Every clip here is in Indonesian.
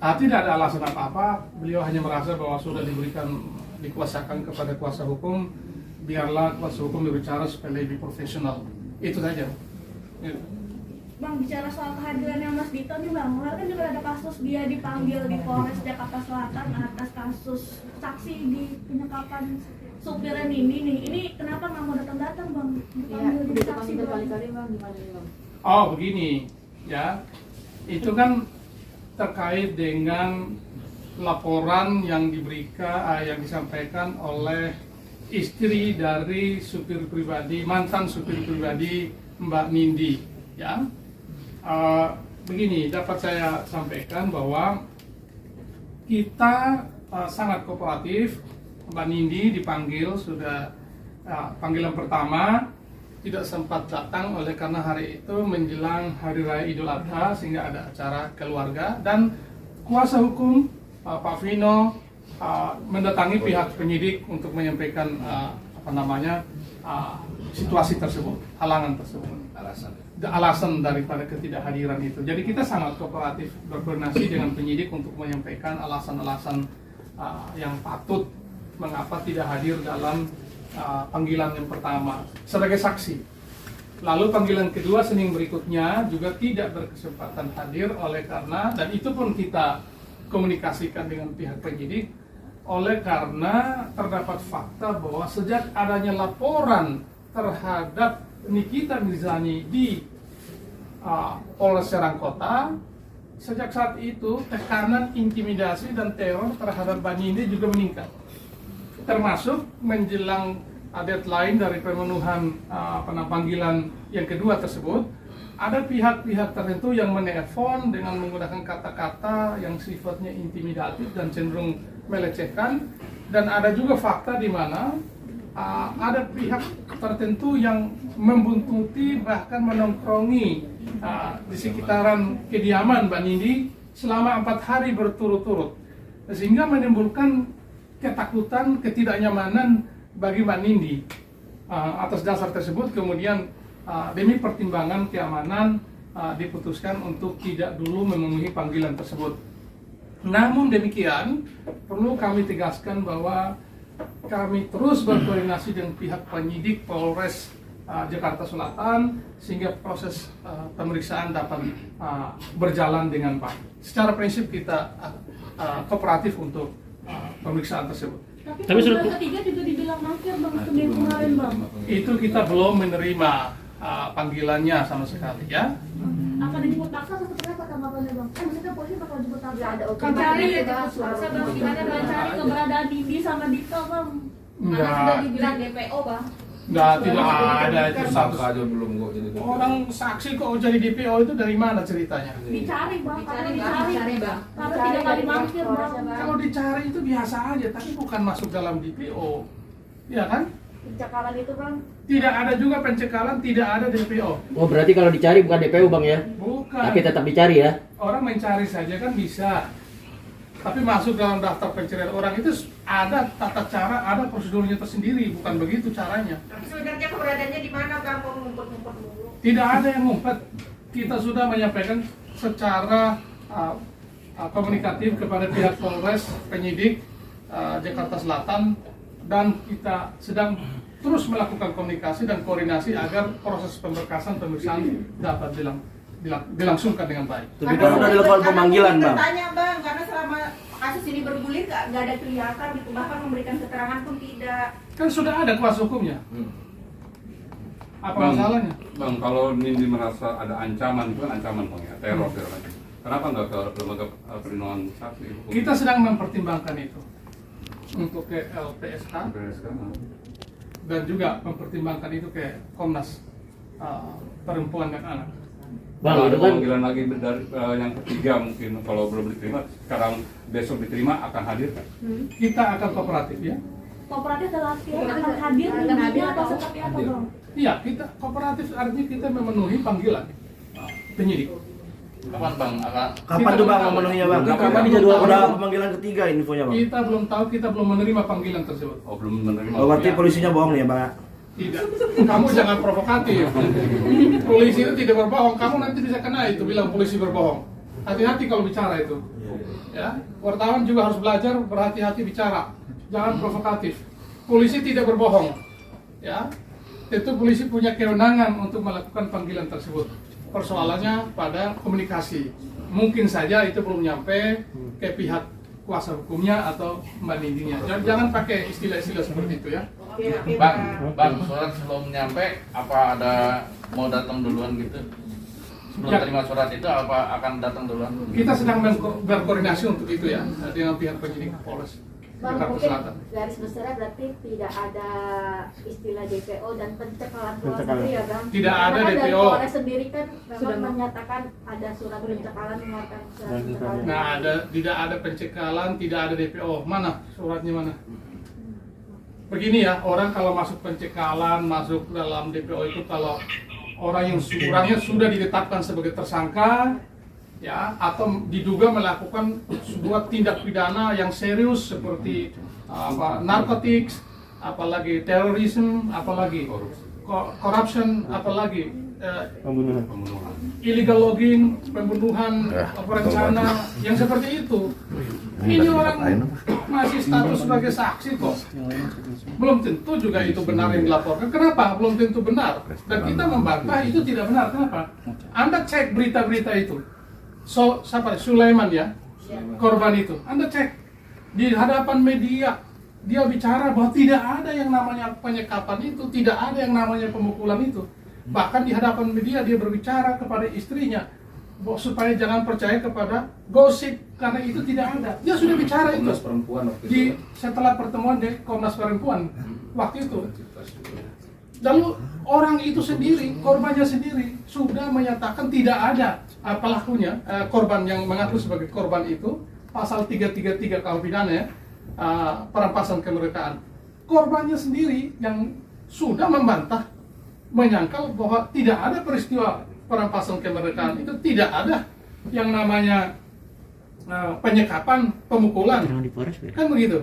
Tidak ada alasan apa-apa. Beliau hanya merasa bahwa sudah dikuasakan kepada kuasa hukum, biarlah kuasa hukum berbicara supaya lebih profesional. Itu saja. Ya. Bang, bicara soal kehadirannya Mas Dito nih Bang, kemarin kan juga ada kasus dia dipanggil di Polres Jakarta Selatan atas kasus saksi di penyekapan supirnya Nindi nih. Ini kenapa nggak mau datang-datang Bang? Dipanggil jadi saksi berkali-kali Bang, gimana nih Bang? Oh begini, ya. Itu kan terkait dengan laporan yang yang disampaikan oleh istri dari supir pribadi, mantan supir pribadi Mbak Nindi, ya. Begini, dapat saya sampaikan bahwa kita sangat kooperatif. Mbak Nindi dipanggil, sudah panggilan pertama tidak sempat datang oleh karena hari itu menjelang Hari Raya Idul Adha sehingga ada acara keluarga, dan kuasa hukum Pak Vino mendatangi pihak penyidik untuk menyampaikan situasi tersebut, halangan tersebut, alasan daripada ketidakhadiran itu. Jadi kita sangat kooperatif berkoordinasi dengan penyidik untuk menyampaikan alasan-alasan yang patut mengapa tidak hadir dalam panggilan yang pertama sebagai saksi. Lalu panggilan kedua Senin berikutnya juga tidak berkesempatan hadir oleh karena, dan itu pun kita komunikasikan dengan pihak penyidik, oleh karena terdapat fakta bahwa sejak adanya laporan terhadap Nikita Mirzani di Polres Serang Kota, sejak saat itu tekanan, intimidasi dan teror terhadap Mbak Nindi juga meningkat. Termasuk menjelang deadline dari pemenuhan panggilan yang kedua tersebut, ada pihak-pihak tertentu yang menelpon dengan menggunakan kata-kata yang sifatnya intimidatif dan cenderung melecehkan, dan ada juga fakta di mana ada pihak tertentu yang membuntuti bahkan menongkrongi di sekitaran kediaman Mbak Nindi selama 4 hari berturut-turut, sehingga menimbulkan ketakutan, ketidaknyamanan bagi Mbak Nindi. Atas dasar tersebut kemudian demi pertimbangan keamanan diputuskan untuk tidak dulu memenuhi panggilan tersebut. Namun demikian, perlu kami tegaskan bahwa kami terus berkoordinasi dengan pihak penyidik Polres Jakarta Selatan sehingga proses pemeriksaan dapat berjalan dengan baik. Secara prinsip kita kooperatif untuk pemeriksaan tersebut. Tapi panggilan ketiga juga dibilang mangkir Bang, Senin kemarin Bang. Itu kita belum menerima panggilannya sama sekali, ya. Akan dijemput paksa seperti apa tanggapannya Bang? Maksudnya polisi bakal jemput paksa? Ada Mencari, saya Bang, gimana mencari keberadaan Nindi sama Dito Bang? Karena sudah Enggak, dibilang DPO Bang. tidak ada itu Tersangka aja belum kok jadi DPO. orang saksi kok jadi DPO itu dari mana ceritanya? Dicari Bang, karena Dicari, Bang. Karena 3 kali mangkir Bang. Kalau dicari itu biasa aja, tapi bukan masuk dalam DPO, ya kan? Pencekalan itu Bang. Tidak ada juga pencekalan, tidak ada DPO. Oh berarti kalau dicari bukan DPU Bang ya? Bukan. Tapi tetap dicari ya? Orang mencari saja kan bisa, tapi masuk dalam daftar pencarian orang itu ada tata cara, ada prosedurnya tersendiri, bukan begitu caranya. Tapi sebenarnya keberadaannya di mana Bang? Kok ngumpet-ngumpet dulu? Tidak ada yang ngumpet. Kita sudah menyampaikan secara komunikatif kepada pihak Polres, penyidik Jakarta Selatan, dan kita sedang terus melakukan komunikasi dan koordinasi agar proses pemberkasan pemeriksaan dapat dilangsungkan dengan baik. Tapi kan sudah dilakukan pemanggilan Bang. Tanya Bang, karena selama kasus ini bergulir nggak ada kelihatan gitu, bahkan memberikan keterangan pun tidak. Kan sudah ada kuasa hukumnya. Apa Bang, masalahnya? Bang, kalau Nindi merasa ada ancaman, itu kan ancaman Bang ya, teror segala macam. Kenapa nggak ke lembaga perlindungan saksi? Kita sedang mempertimbangkan itu untuk ke LPSK dan juga mempertimbangkan itu ke Komnas Perempuan dan Anak. Bang Kalau itu ada kan panggilan lagi dari yang ketiga mungkin kalau belum diterima, sekarang besok diterima akan hadir kan? Kita akan kooperatif, ya. Kooperatif dalam artian akan hadir Nindinya atau seperti apa Bang? Iya, kita kooperatif artinya kita memenuhi panggilan penyidik. Kapan Bang? Kapan tuh Bang memenuhinya Bang? Kapan Dijadwalkan udah pemanggilan ketiga infonya Bang? Kita belum tahu, kita belum menerima panggilan tersebut. Oh belum menerima. Oh, berarti polisinya bohong nih ya Bang? Tidak, kamu jangan provokatif. Polisi itu tidak berbohong, kamu nanti bisa kena itu bilang polisi berbohong. Hati-hati kalau bicara itu. Ya, wartawan juga harus belajar berhati-hati bicara, jangan provokatif. Polisi tidak berbohong, ya. Tentu polisi punya kewenangan untuk melakukan panggilan tersebut. Persoalannya pada komunikasi. Mungkin saja itu belum nyampe ke pihak kuasa hukumnya atau Mbak Nindinya. Jangan pakai istilah-istilah seperti itu ya. Bang, surat sebelum nyampe apa ada mau datang duluan gitu? Sebelum Ya. terima surat itu apa akan datang duluan? Kita sedang berkoordinasi untuk itu ya dengan pihak penyidik Polres Bang, Jakarta mungkin Selatan. garis besarnya berarti tidak ada istilah DPO dan pencekalan keluar negeri ya Bang? Tidak Karena ada kan dari DPO. Polres sendiri kan memang menyatakan ada surat pencekalan, mengeluarkan surat pencekalan. Nah, tidak ada pencekalan, tidak ada DPO. Mana suratnya mana? Begini ya, orang kalau masuk pencekalan, masuk dalam DPO itu kalau orang yang orangnya sudah ditetapkan sebagai tersangka, ya, atau diduga melakukan sebuah tindak pidana yang serius seperti narkotik, apalagi terorisme, apalagi corruption, apalagi Pembunuhan. illegal logging, pembunuhan berencana, yang seperti itu. Ini orang masih status sebagai saksi kok. Belum tentu juga itu benar yang dilaporkan. Kenapa? Belum tentu benar. Dan kita membantah itu tidak benar. Kenapa? Anda cek berita-berita itu. Siapa? Sulaiman ya, korban itu. Anda cek di hadapan media, dia bicara bahwa tidak ada yang namanya penyekapan itu, tidak ada yang namanya pemukulan itu. Bahkan di hadapan media dia berbicara kepada istrinya supaya jangan percaya kepada gosip karena itu tidak ada. Dia sudah bicara itu setelah pertemuan di Komnas Perempuan waktu itu. Lalu orang itu sendiri, korbannya sendiri sudah menyatakan tidak ada pelakunya, korban yang mengaku sebagai korban itu pasal 333 KUH pidana ya, perampasan kemerdekaan. Korbannya sendiri yang sudah membantah, menyangkal bahwa tidak ada peristiwa perampasan kemerdekaan, itu tidak ada yang namanya penyekapan, pemukulan, kan begitu.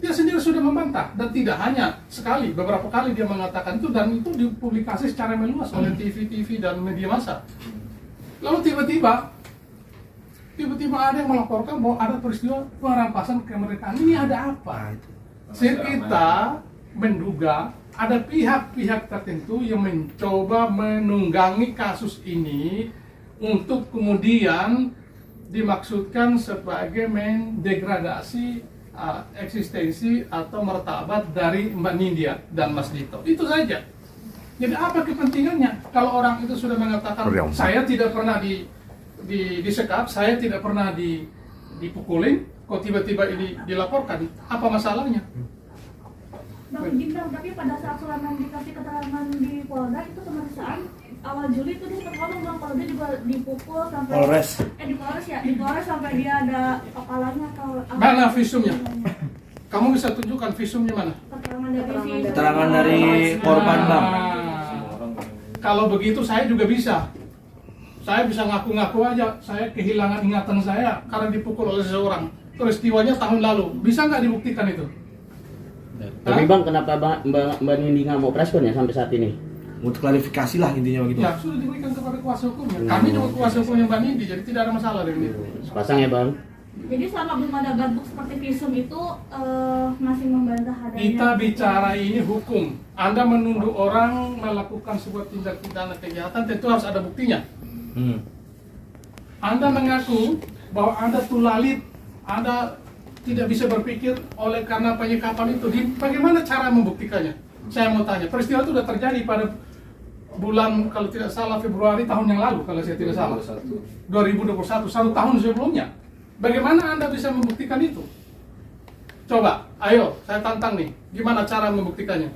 Dia sendiri sudah membantah dan tidak hanya sekali, beberapa kali dia mengatakan itu dan itu dipublikasi secara meluas oleh TV dan media massa. Lalu tiba-tiba ada yang melaporkan bahwa ada peristiwa perampasan kemerdekaan. Ini ada apa? Kita menduga ada pihak-pihak tertentu yang mencoba menunggangi kasus ini untuk kemudian dimaksudkan sebagai mendegradasi eksistensi atau martabat dari Mbak Nindya dan Mas Dito. Itu saja. Jadi apa kepentingannya? Kalau orang itu sudah mengatakan saya tidak pernah disekap, saya tidak pernah dipukulin, kok tiba-tiba ini dilaporkan, apa masalahnya? Bang Bintang, tapi pada saat Sulaiman dikasih keterangan di Polda itu pemeriksaan awal Juli itu dia tertolong Bang, kalau dia juga dipukul sampai di Polres sampai dia ada kepalanya atau mana visumnya? Kamu bisa tunjukkan visumnya mana? Keterangan dari korban Bang. Kalau begitu saya juga bisa. Saya bisa ngaku-ngaku aja, saya kehilangan ingatan saya karena dipukul oleh seseorang. Peristiwanya tahun lalu, bisa nggak dibuktikan itu? Tapi Bang, kenapa Mbak Nindi nggak mau preskon ya sampai saat ini? Untuk klarifikasi lah intinya begitu. Ya, sudah diberikan kepada kuasa hukumnya. Kami juga kuasa hukumnya Mbak Nindi, jadi tidak ada masalah dengan itu. Sepasang ya Bang? Jadi selama belum ada bentuk seperti visum itu masih membantah adanya. Kita bicara ini hukum. Anda menuduh orang melakukan sebuah tindak pidana kejahatan, tentu harus ada buktinya. Anda mengaku bahwa Anda tulalit, Anda tidak bisa berpikir oleh karena penyekapan itu. Bagaimana cara membuktikannya? Saya mau tanya, peristiwa itu sudah terjadi pada bulan, kalau tidak salah, Februari tahun yang lalu, kalau saya tidak salah 2021, 1 tahun sebelumnya. Bagaimana Anda bisa membuktikan itu? Coba, ayo, saya tantang nih, gimana cara membuktikannya?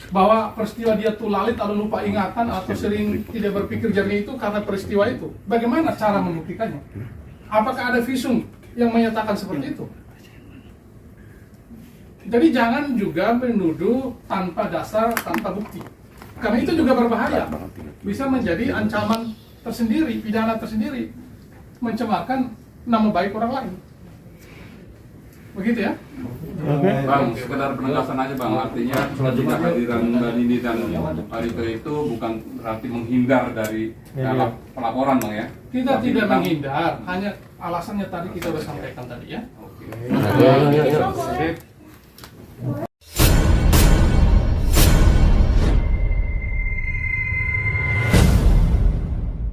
Bahwa peristiwa dia tulalit atau lupa ingatan atau sering tidak berpikir jernih itu karena peristiwa itu. Bagaimana cara membuktikannya? Apakah ada visum yang menyatakan seperti itu? Jadi jangan juga menuduh tanpa dasar, tanpa bukti. Karena itu juga berbahaya. Bisa menjadi ancaman tersendiri, pidana tersendiri. Mencemarkan nama baik orang lain. Begitu ya? Bang, sekedar penegasan aja Bang, artinya kehadiran Mbak Nindi dan Pak Dito itu bukan berarti menghindar dari pelaporan Bang ya? Kita tidak menghindar, hanya alasannya tadi kita udah sampaikan tadi ya. Oke. Ini boleh. Sip.